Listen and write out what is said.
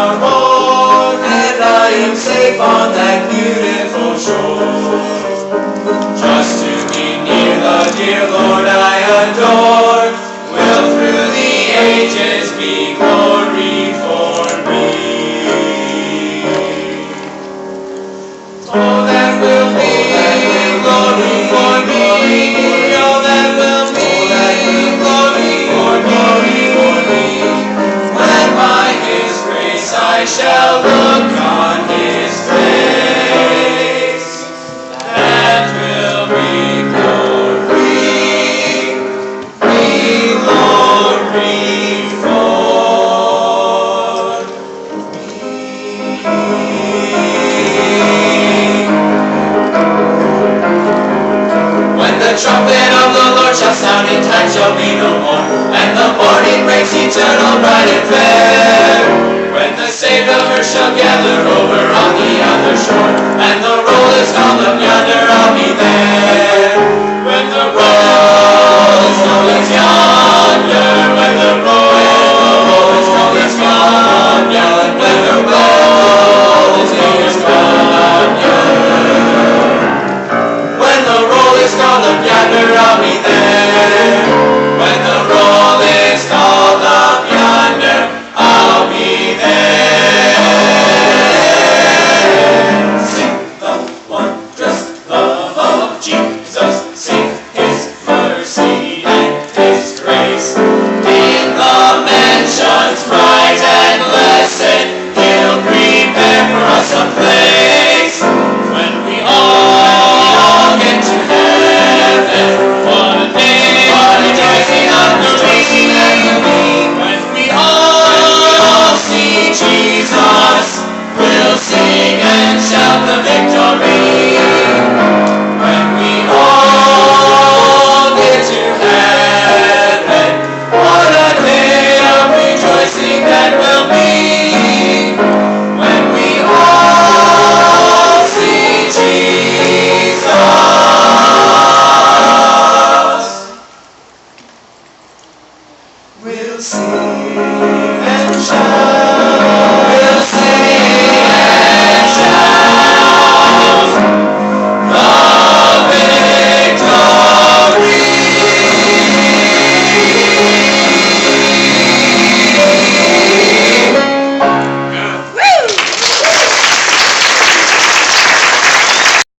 no more, and I am safe on that beautiful shore. Just to be near the dear Lord I adore, will through the ages be glory for me. Oh, that will be glory for me. Oh, that will be glory for me. When by His grace I shall look on His face, that will be glory for the trumpet of the Lord shall sound, and time shall be no more, and the morning breaks eternal, bright and fair. When the saved of earth shall gather